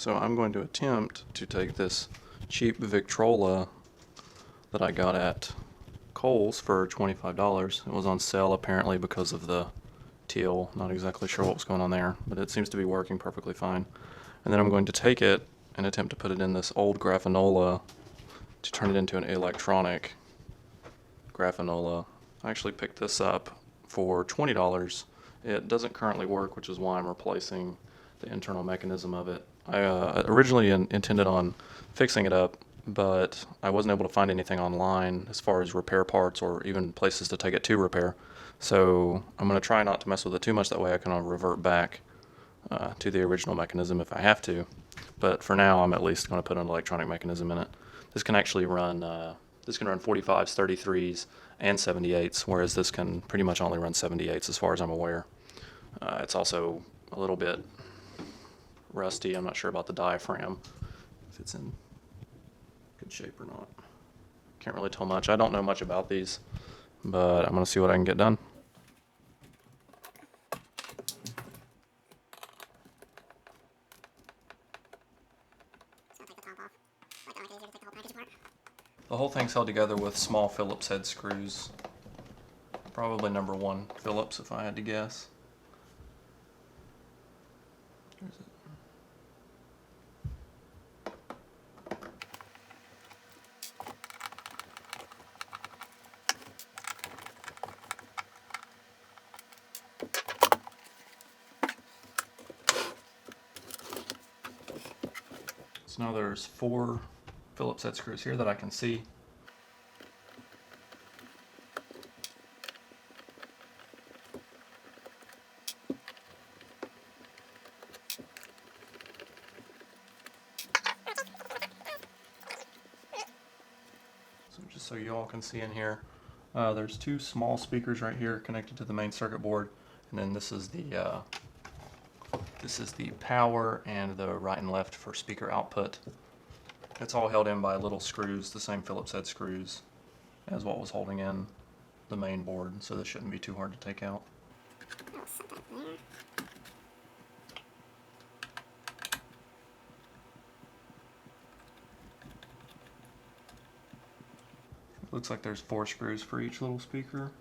So I'm going to attempt to take this cheap Victrola that I got at Kohl's for $25. It was on sale apparently because of the teal. Not exactly sure what was going on there, but it seems to be working perfectly fine. And then I'm going to take it and attempt to put it in this old graphanola to turn it into an electronic graphanola. I actually picked this up for $20. It doesn't currently work, which is why I'm replacing the internal mechanism of it. I originally intended on fixing it up, but I wasn't able to find anything online as far as repair parts or even places to take it to repair. So I'm going to try not to mess with it too much, that way I can revert back to the original mechanism if I have to. But for now, I'm at least going to put an electronic mechanism in it. This can actually run 45s, 33s, and 78s, whereas this can pretty much only run 78s as far as I'm aware. It's also a little bit rusty. I'm not sure about the diaphragm, if it's in good shape or not. Can't really tell much. I don't know much about these, but I'm going to see what I can get done. The whole thing's held together with small Phillips head screws. Probably number 1 Phillips if I had to guess. Here's it. So now there's 4 Phillips head screws here that I can see. So just so you all can see in here, there's 2 small speakers right here connected to the main circuit board, and then this is the power and the right and left for speaker output. It's all held in by little screws, the same Phillips head screws as what was holding in the main board, so this shouldn't be too hard to take out. Looks like there's 4 screws for each little speaker.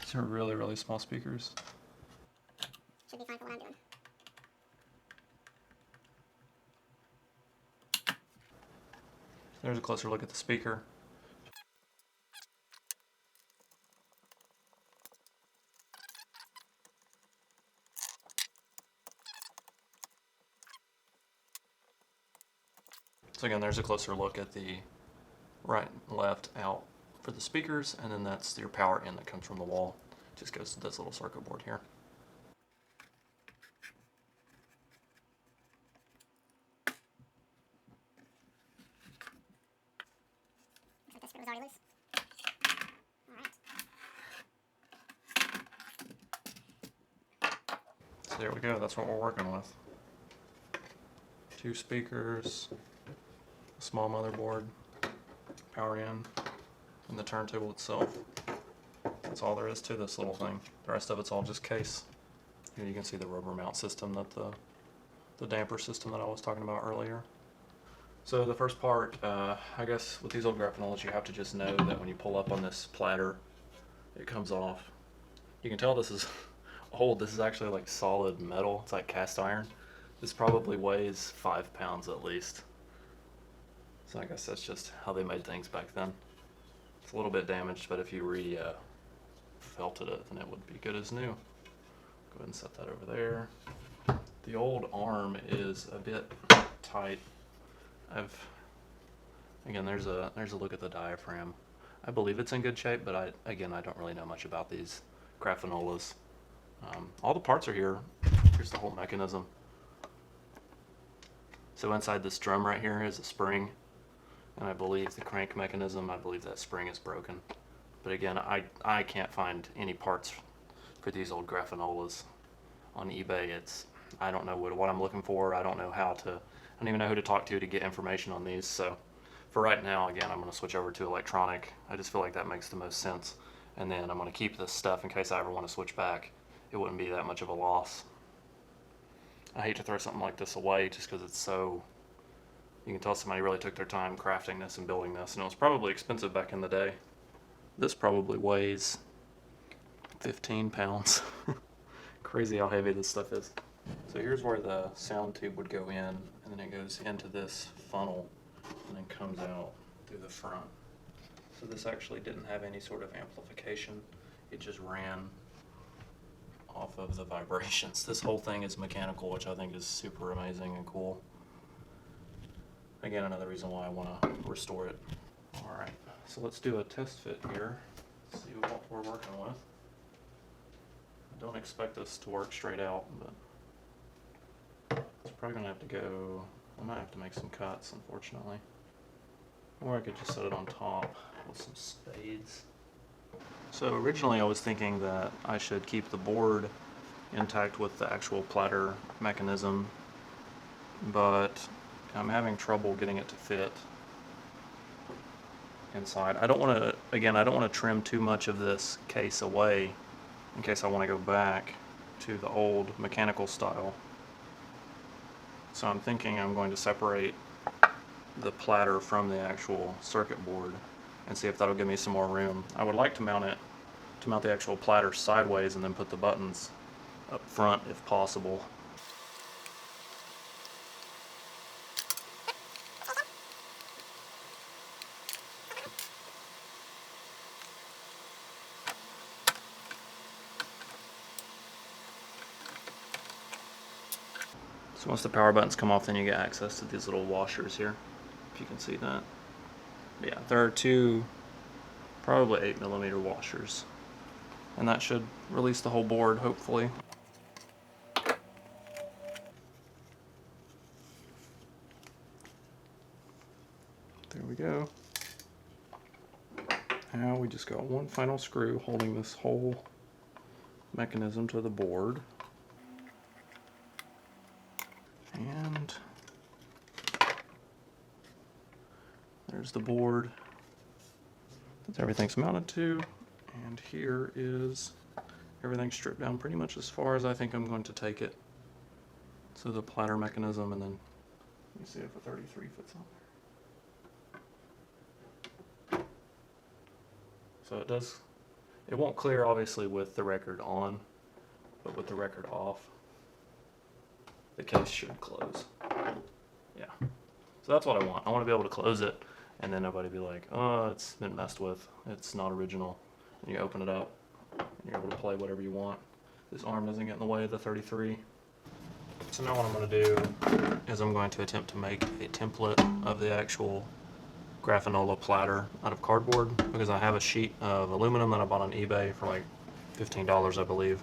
These are really, really small speakers. Should be fine for what I'm doing. There's a closer look at the speaker. So again, there's a closer look at the right and left out for the speakers, and then that's your power in that comes from the wall. Just goes to this little circuit board here. This screw was already loose. Alright. So there we go, that's what we're working with. 2 speakers, a small motherboard, power in, and the turntable itself. That's all there is to this little thing. The rest of it's all just case. Here you can see the rubber mount system, that the damper system that I was talking about earlier. So the first part, I guess with these old graphanolas you have to just know that when you pull up on this platter, it comes off. You can tell this is old. This is actually like solid metal. It's like cast iron. This probably weighs 5 pounds at least. So I guess that's just how they made things back then. It's a little bit damaged, but if you felted it, then it would be good as new. Go ahead and set that over there. The old arm is a bit tight. Again, there's a look at the diaphragm. I believe it's in good shape, but I don't really know much about these graphanolas. All the parts are here. Here's the whole mechanism. So inside this drum right here is a spring, and I believe the crank mechanism, I believe that spring is broken. But again, I can't find any parts for these old graphanolas on eBay. I don't know what I'm looking for. I don't even know who to talk to get information on these. So for right now, again, I'm going to switch over to electronic. I just feel like that makes the most sense. And then I'm going to keep this stuff in case I ever want to switch back. It wouldn't be that much of a loss. I hate to throw something like this away just because it's so... You can tell somebody really took their time crafting this and building this, and it was probably expensive back in the day. This probably weighs 15 pounds. Crazy how heavy this stuff is. So here's where the sound tube would go in, and then it goes into this funnel and then comes out through the front. So this actually didn't have any sort of amplification. It just ran off of the vibrations. This whole thing is mechanical, which I think is super amazing and cool. Again, another reason why I want to restore it. Alright, so let's do a test fit here. See what we're working with. I don't expect this to work straight out, but it's probably going to have to go... I might have to make some cuts, unfortunately. Or I could just set it on top with some spades. So originally I was thinking that I should keep the board intact with the actual platter mechanism, but I'm having trouble getting it to fit inside. I don't want to, again, I don't want to trim too much of this case away in case I want to go back to the old mechanical style. So I'm thinking I'm going to separate the platter from the actual circuit board and see if that'll give me some more room. I would like to mount the actual platter sideways and then put the buttons up front if possible. So once the power buttons come off, then you get access to these little washers here, if you can see that. Yeah, there are two probably 8mm washers, and that should release the whole board, hopefully. There we go. Now we just got one final screw holding this whole mechanism to the board. And there's the board that everything's mounted to, and here is everything stripped down pretty much as far as I think I'm going to take it. So the platter mechanism, and then let me see if a 33 fits on there. So it won't clear obviously with the record on, but with the record off, the case should close. Yeah. So that's what I want. I want to be able to close it and then nobody be like, oh, it's been messed with. It's not original. And you open it up and you're able to play whatever you want. This arm doesn't get in the way of the 33. So now what I'm going to do is I'm going to attempt to make a template of the actual Graphenola platter out of cardboard, because I have a sheet of aluminum that I bought on eBay for like $15, I believe.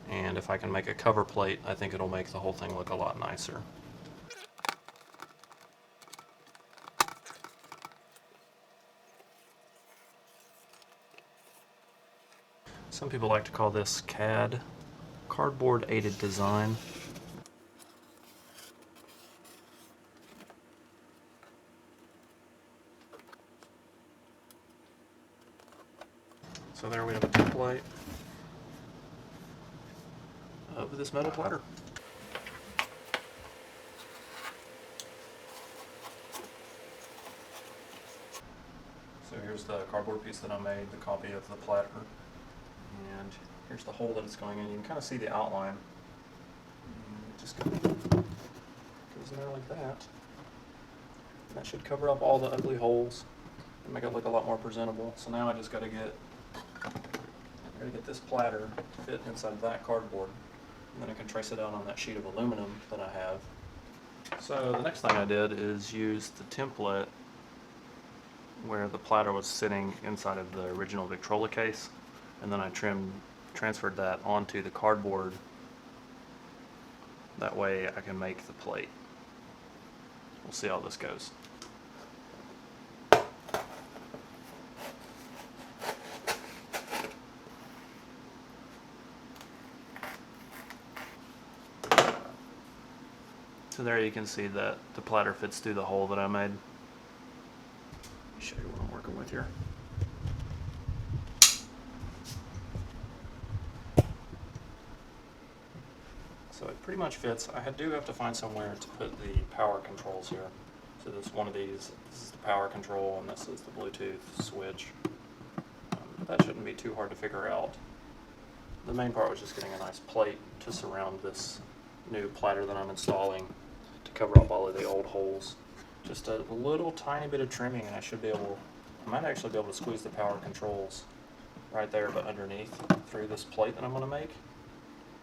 And if I can make a cover plate, I think it'll make the whole thing look a lot nicer. Some people like to call this CAD, cardboard aided design. So there we have a template of this metal platter. So here's the cardboard piece that I made, the copy of the platter. And here's the hole that it's going in. You can kind of see the outline. And it just goes in there like that. And that should cover up all the ugly holes and make it look a lot more presentable. So now I just got to get this platter to fit inside that cardboard, and then I can trace it out on that sheet of aluminum that I have. So the next thing I did is use the template where the platter was sitting inside of the original Victrola case, and then I transferred that onto the cardboard. That way I can make the plate. We'll see how this goes. So there you can see that the platter fits through the hole that I made. Let me show you what I'm working with here. pretty much fits. Do have to find somewhere to put the power controls here. So this one of these, this is the power control, and this is the Bluetooth switch. But that shouldn't be too hard to figure out. The main part was just getting a nice plate to surround this new platter that I'm installing to cover up all of the old holes. Just a little tiny bit of trimming, and I might actually be able to squeeze the power controls right there, but underneath through this plate that I'm going to make.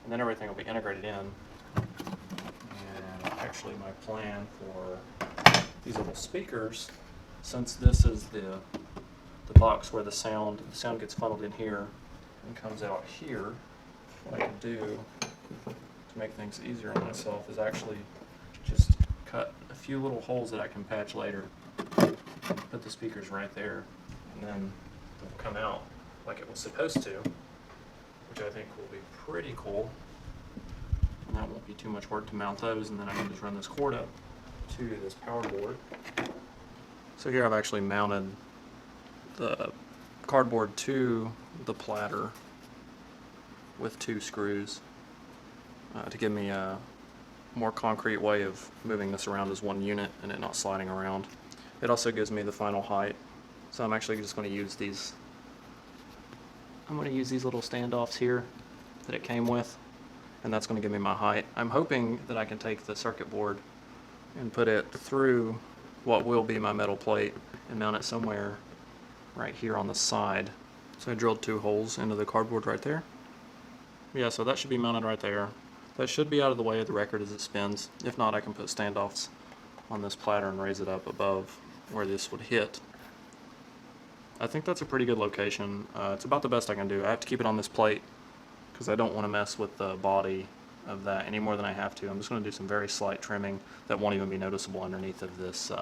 And then everything will be integrated in. And actually my plan for these little speakers, since this is the box where the sound gets funneled in here and comes out here, what I can do to make things easier on myself is actually just cut a few little holes that I can patch later, put the speakers right there, and then they'll come out like it was supposed to, which I think will be pretty cool. And that won't be too much work to mount those, and then I can just run this cord up to this power board. So here I've actually mounted the cardboard to the platter with 2 screws to give me a more concrete way of moving this around as one unit and it not sliding around. It also gives me the final height, so I'm actually just going to use these. I'm going to use these little standoffs here that it came with, and that's going to give me my height. I'm hoping that I can take the circuit board and put it through what will be my metal plate and mount it somewhere right here on the side. So I drilled 2 holes into the cardboard right there. Yeah, so that should be mounted right there. That should be out of the way of the record as it spins. If not, I can put standoffs on this platter and raise it up above where this would hit. I think that's a pretty good location. It's about the best I can do. I have to keep it on this plate because I don't want to mess with the body of that any more than I have to. I'm just going to do some very slight trimming that won't even be noticeable underneath of this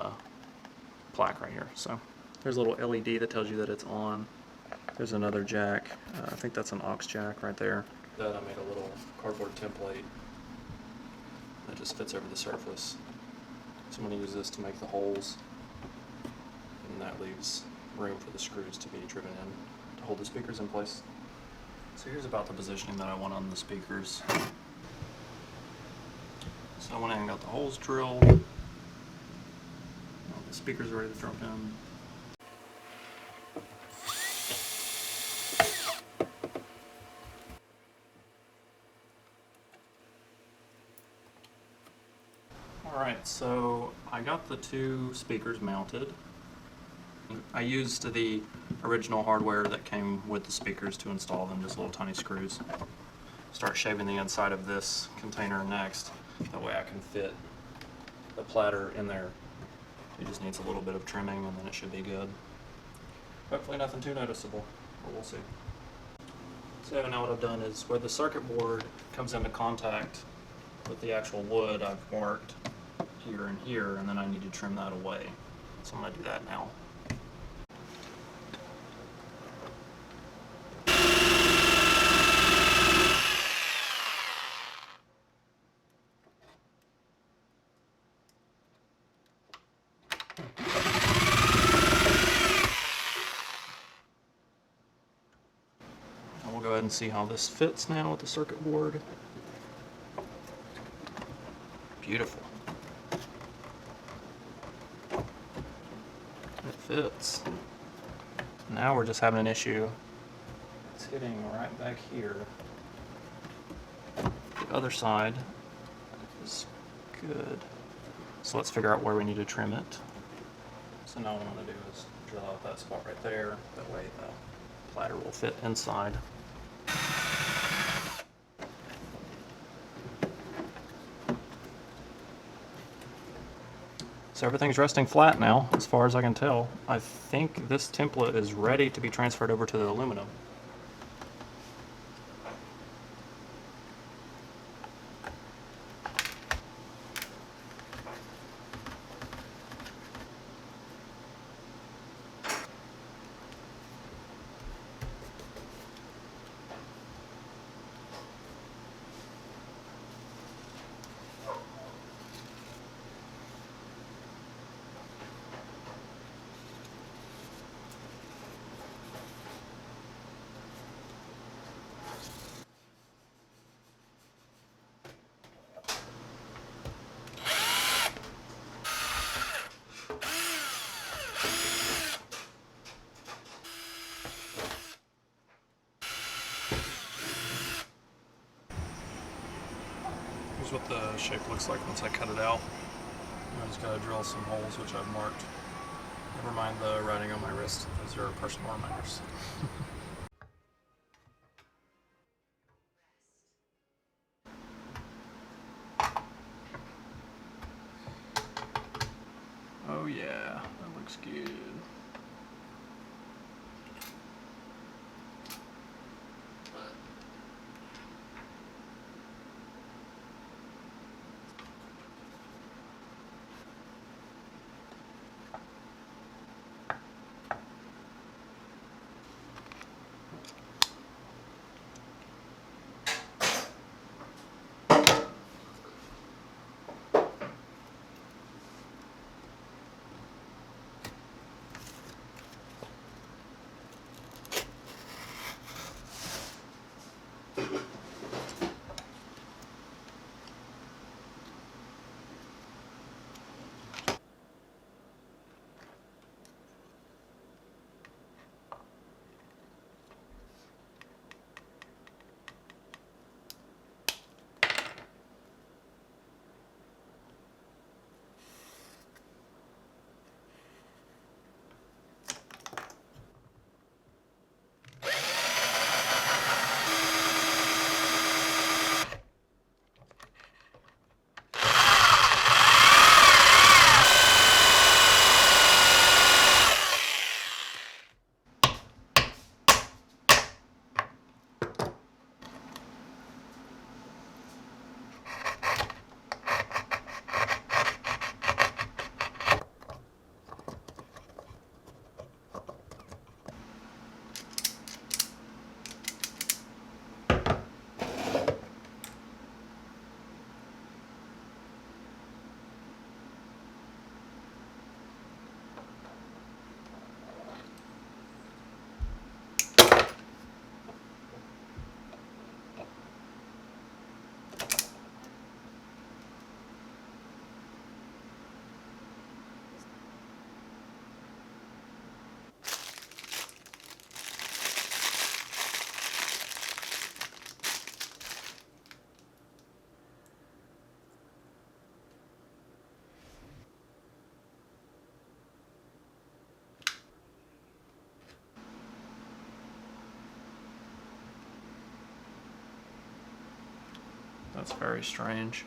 plaque right here. So there's a little LED that tells you that it's on. There's another jack. I think that's an aux jack right there. That I made a little cardboard template that just fits over the surface. So I'm going to use this to make the holes, and that leaves room for the screws to be driven in to hold the speakers in place. So here's about the positioning that I want on the speakers. So I went ahead and got the holes drilled. Now the speakers are ready to drop in. Alright, so I got the 2 speakers mounted. I used the original hardware that came with the speakers to install them, just little tiny screws. Start shaving the inside of this container next. That way I can fit the platter in there. It just needs a little bit of trimming and then it should be good. Hopefully nothing too noticeable, but we'll see. So now what I've done is where the circuit board comes into contact with the actual wood, I've marked here and here, and then I need to trim that away. So I'm going to do that now. And we'll go ahead and see how this fits now with the circuit board. Beautiful. It fits. Now we're just having an issue. It's hitting right back here. The other side is good. So let's figure out where we need to trim it. So now what I'm going to do is drill out that spot right there. That way the platter will fit inside. So everything's resting flat now, as far as I can tell. I think this template is ready to be transferred over to the aluminum. what the shape looks like once I cut it out. I just gotta drill some holes, which I've marked. Never mind the writing on my wrist. Those are personal reminders. Oh yeah, that looks good. That's very strange.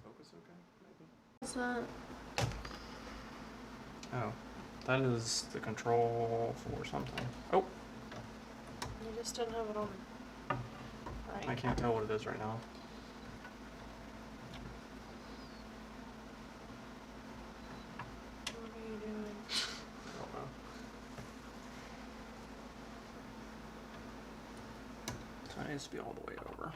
Focus okay? Maybe. What's that? Oh, that is the control for something. Oh, You just didn't have it on. I Right. can't tell what it is right now. What are you doing? I don't know. So it needs to be all the way over.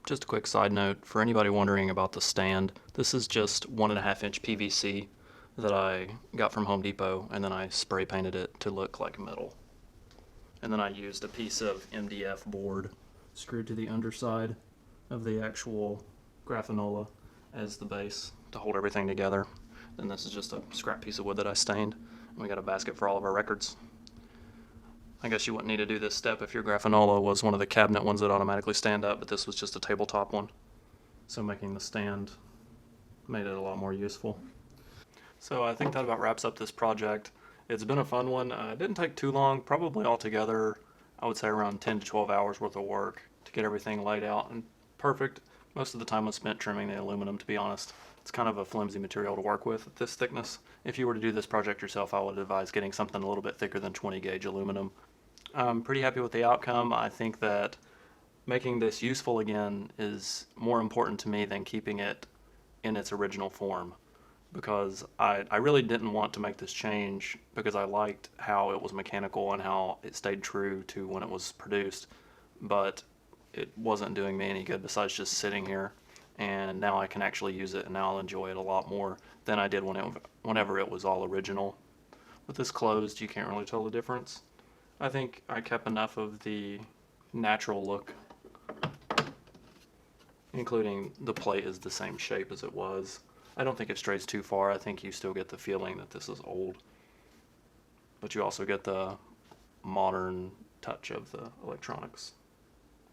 Just a quick side note, for anybody wondering about the stand, this is just 1.5 inch PVC that I got from Home Depot, and then I spray painted it to look like metal. And then I used a piece of MDF board screwed to the underside of the actual graphanola as the base to hold everything together. Then this is just a scrap piece of wood that I stained. And we got a basket for all of our records. I guess you wouldn't need to do this step if your graphanola was one of the cabinet ones that automatically stand up, but this was just a tabletop one. So making the stand made it a lot more useful. So I think that about wraps up this project. It's been a fun one. It didn't take too long, probably altogether, I would say around 10 to 12 hours worth of work to get everything laid out and perfect. Most of the time was spent trimming the aluminum, to be honest. It's kind of a flimsy material to work with at this thickness. If you were to do this project yourself, I would advise getting something a little bit thicker than 20 gauge aluminum. I'm pretty happy with the outcome. I think that making this useful again is more important to me than keeping it in its original form, because I really didn't want to make this change because I liked how it was mechanical and how it stayed true to when it was produced, but it wasn't doing me any good besides just sitting here. And now I can actually use it, and now I'll enjoy it a lot more than I did whenever it was all original. With this closed, you can't really tell the difference. I think I kept enough of the natural look, including the plate is the same shape as it was. I don't think it strays too far. I think you still get the feeling that this is old, but you also get the modern touch of the electronics.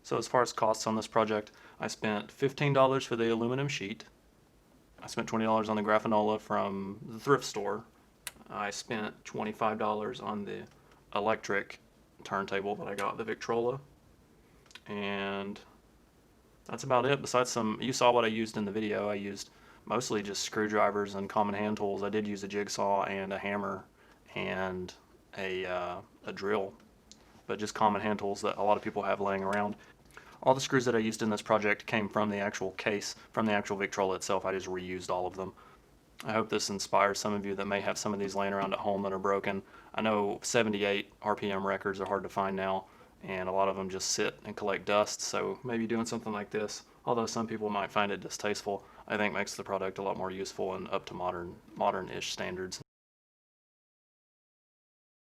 So as far as costs on this project, I spent $15 for the aluminum sheet. I spent $20 on the Graphenola from the thrift store. I spent $25 on the electric turntable that I got, the Victrola. And that's about it. Besides you saw what I used in the video. I used mostly just screwdrivers and common hand tools. I did use a jigsaw and a hammer and a drill, but just common hand tools that a lot of people have laying around. All the screws that I used in this project came from the actual case, from the actual Victrola itself. I just reused all of them. I hope this inspires some of you that may have some of these laying around at home that are broken. I know 78 RPM records are hard to find now, and a lot of them just sit and collect dust, so maybe doing something like this, although some people might find it distasteful, I think makes the product a lot more useful and up to modern-ish standards.